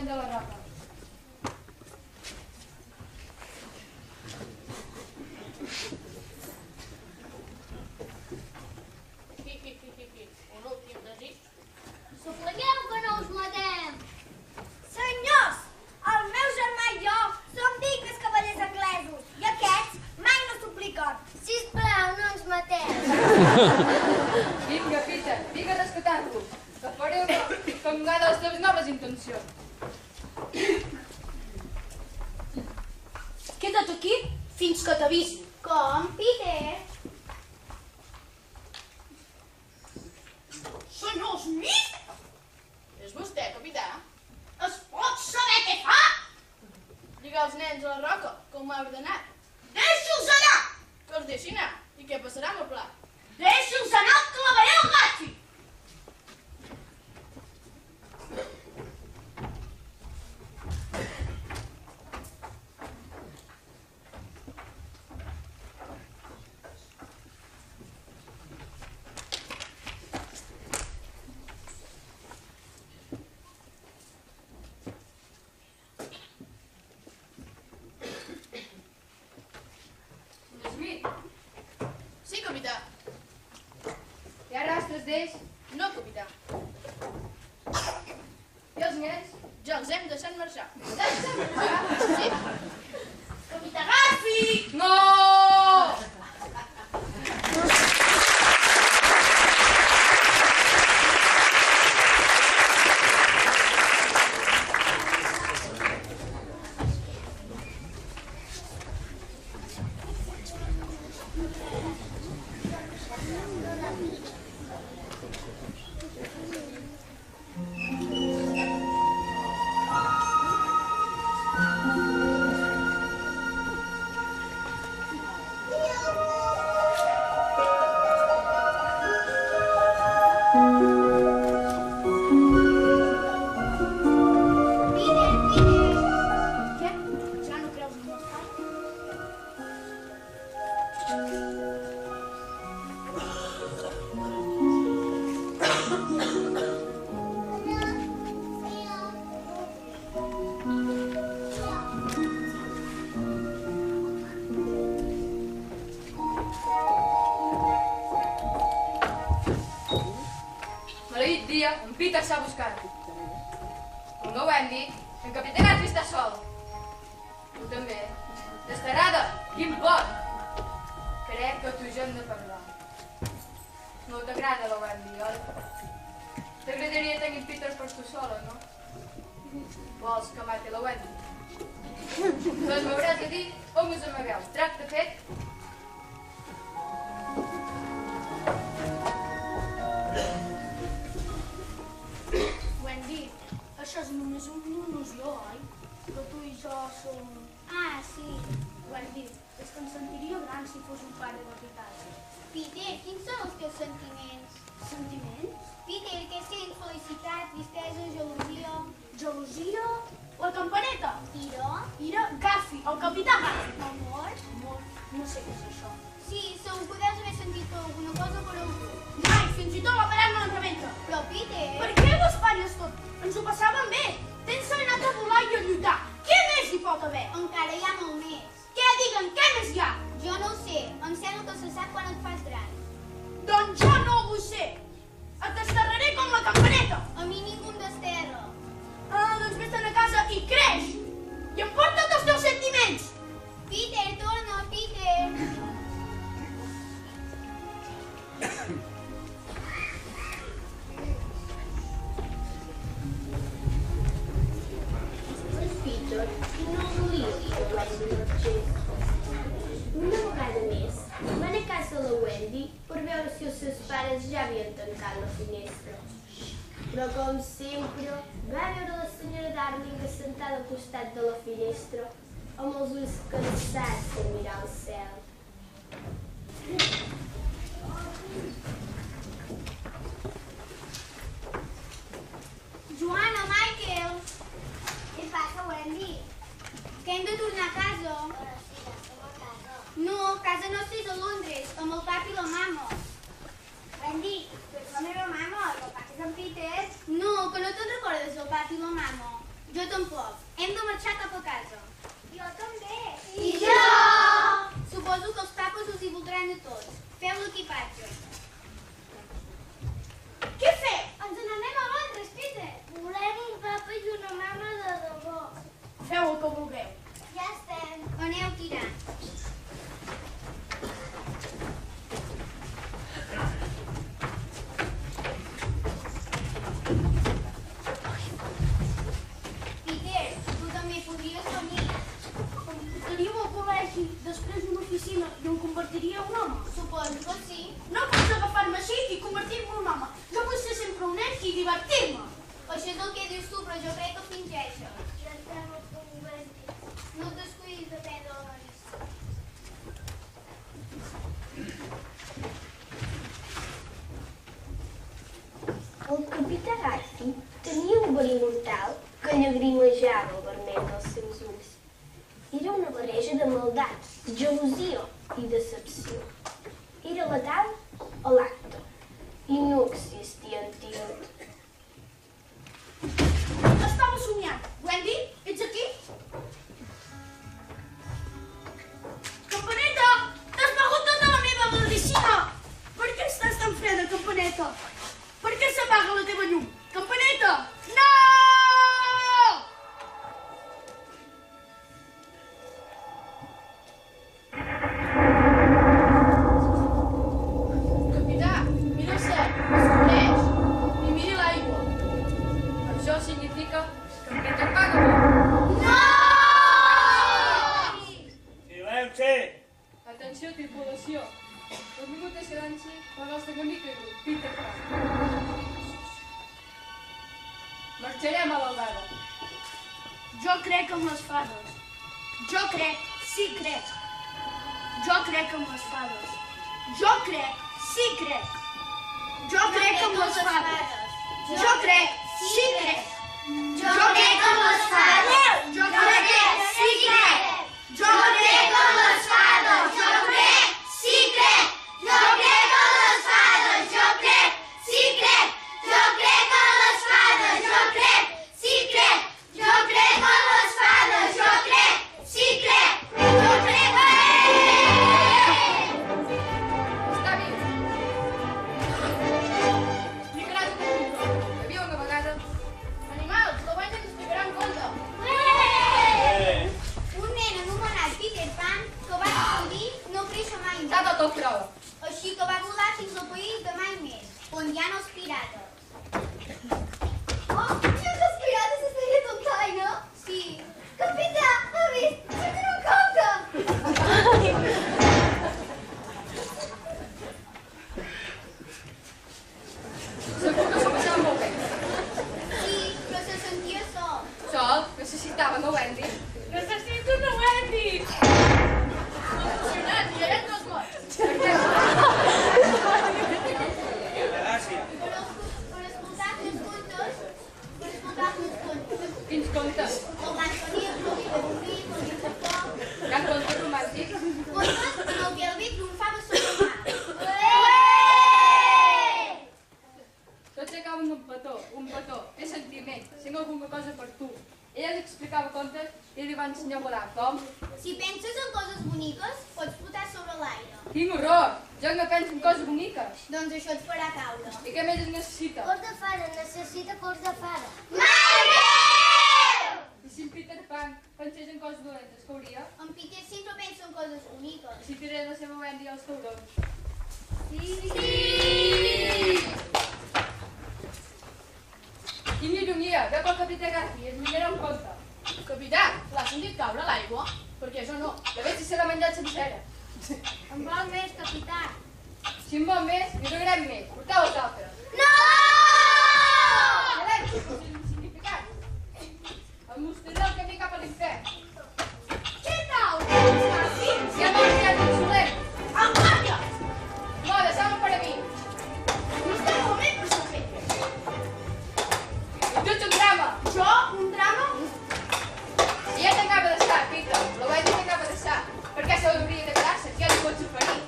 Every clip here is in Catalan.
l'any de la roca. Un últim desig. Suplegueu que no us matem. Senyors, el meu germà i jo som dignes cavallers anglesos i aquests mai no supliquen. Sisplau, no ens mateu. Vinga, Peter, vinga rescatant-lo, que fareu canviar de les teves noves intencions. Queda't aquí fins que t'avisi. Com, Peter? Senyor Smith? És vostè, capità? Es pot saber què fa? Lligar els nens a la roca, com m'ha ordenat. Deixa'ls allà! Que els deixi anar. I què passarà amb el pla? Deixa'ls anar, que clavaré el gatxi! Smith, Sí, capità. hi ha rastres d'ells? No, capità. I els nens? Ja els hem deixat marxar. Deixa'm marxar. Sí. Capità Garfi! No! Què? Ja no creus en els pares? Maleït dia, en Peter s'ha buscat. Com no ho hem dit, en capità Garfi està sol. Tu també. Destarada, quin pot! Crec que tu i jo hem de parlar. No t'agrada la Wendy, oi? T'agradaria tenir Peter per tu sola, no? Vols que mati la Wendy? Doncs m'hauràs de dir on us amagueu. Tracte fet? Wendy, això és només una il·lusió, oi? Que tu i jo som... Ah, sí. Wendy, és que em sentiria gran si fos un pare de veritat. Peter, quins són els teus sentiments? Sentiments? Peter, què sents? Felicitat, tristesa, gelosia? Gelosia? La campaneta? Ira? Ira? Garfi, el capità Garfi. Amor? Amor, no sé què és això. Sí, segur que deus haver sentit per alguna cosa per algú. Mai, fins i tot la parada no l'enrebenta. Però, Peter... Per què ho espatlles tot? Ens ho passàvem bé. Tens anat a volar i a lluitar. Què més hi pot haver? Encara hi ha molt més. Què diguen? Què més hi ha? Jo no ho sé. Em sembla que se sap quan et fas gran. Doncs jo no ho vull ser. Et desterraré com la campaneta. A mi ningú em desterra. Ah, doncs vés-te'n a casa i creix. I emporta't els teus sentiments. Peter, torna, Peter. Peter no volia que la Wendy marxés. Una vegada més, va anar a casa de la Wendy per veure si els seus pares ja havien tancat la finestra. Però, com sempre, va veure la senyora Darling assentada al costat de la finestra amb els ulls cansats de mirar al cel. Joana, Michael. Què passa, Wendy? Que hem de tornar a casa. Però sí, ja som a casa. No, casa nostra és a Londres, amb el papi i la mama. Wendy, tu ets la meva mama, el papi és en Peter. No, que no te'n recordes del papi i la mama. Jo tampoc. Hem de marxar cap a casa. Jo també. I jo! Suposo que els papes us hi voldran a tots. Feu l'equipatge. Què fem? Ens n'anem a Londres, Peter. Volem un papa i una mama de debò. Feu el que vulgueu. Ja estem. Aneu tirant. Peter, tu també podries venir. Teníem el col·legi, després una oficina i em convertiria en un home. Suposo que sí. No pots agafar-me així i convertir-me en un home. Jo vull ser sempre un nen i divertir-me. Això és el que dius tu, però jo crec que fingeixes. Ja estem a convertir. No et descuidis de prendre la medicina. El capità Garfi tenia un verí mortal que llagrimejava el vermell dels seus ulls. Era una barreja de maldat, gelosia i decepció. Era letal o l'acte, i no existia antídot. Estava somiant. Wendy, ets aquí? Campaneta! T'has begut tota la meva medicina! Per què estàs tan freda, Campaneta? Per què s'apaga la teva llum? Campaneta! No! Capità, mira el cel, s'obreix. I miri l'aigua. Això significa que en Peter Pan ha mort. No! Silenci! Atenció, tripulació. Un minut de silenci per al nostre amic i grup, Peter Pan. Marxarem a l'albada. Jo crec en les fades. Jo crec, sí crec. Jo crec en les fades. Jo crec, sí crec. Jo crec en les fades. Jo crec, sí crec. Jo crec en les fades. Jo crec, sí crec. Jo crec en les fades. Jo crec, sí crec. Jo crec en les fades. Jo crec, sí crec. Jo crec en les fades. Jo crec, sí crec. Jo crec en les fades. Jo crec, sí crec. Jo crec Està viu. Explicarà tot el control. Hi havia una vegada... Animals, la guanya ens explicarà en compte. un nen anomenat Peter Pan que va decidir no créixer mai S'ha més. tot el prou. Així que va volar fins al país de mai més, on hi ha els pirates. Oh, fins els pirates es feia tontaina? Sí. Capità, ha vist? Això no compta! Segur que s'ho passava molt bé. Sí, però se sentia sol. Sol, necessitava una Wendy. Necessito una Wendy! Emocionat, i eren dos gots. Gràcies. Per escoltar els contes, Quins contes? el Blancanieves, el Picabuquí, el Guincepó, Hi ha contes romàntics? contes en el que el vi triomfava sobre el mar. Tots acaben un petó, té sentiment, sent alguna cosa per tu. Ella li explicava contes i li va ensenyar a volar, com? Si penses en coses boniques, pots flotar sobre l'aire. Quin horror! Jo no penso en coses boniques. Doncs això et farà caure. I què més es necessita? Cors de fada, necessita cors de fada. I si en Peter Pan pensés en coses dolentes, què hauria? En Peter sempre pensa en coses boniques. I si tirés la seva Wendy als taurons? Sí! Quina ironia! Veu pel capità Garfi, es mirarà en compte. Capità, l'ha sentit caure a l'aigua? Perquè jo no. De veure si se l'ha menjat sencera. En vol més, capità. Si en vol més, li donarem més. Porteu els altres. No! Sabem que és insignificant. El mostraré el camí cap a l'infern. Què tal? Fàcil? Si ha mort ja d'insolent. En guàrdia! No, deixeu-ho per a mi. No està malament, però s'ha fet. I tu ets un drama. Jo? Un drama? I ja t'acaba d'estar, Peter. La Wendy t'acaba d'estar. Per què s'hauria de quedar-se? Què li pots oferir?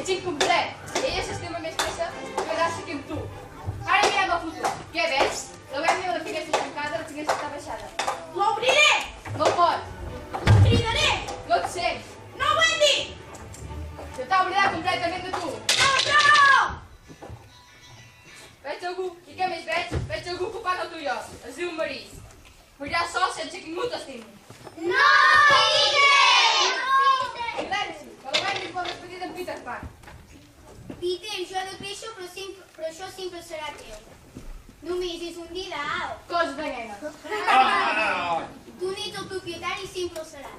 Ets incomplet. Ella s'estima més pressa quedar-se que amb tu. Ara mirem el futur. Què ves? La Wendy a la finestra serà teu. Només és un didal. Cos venena. Tu n'ets el propietari i sempre ho serà.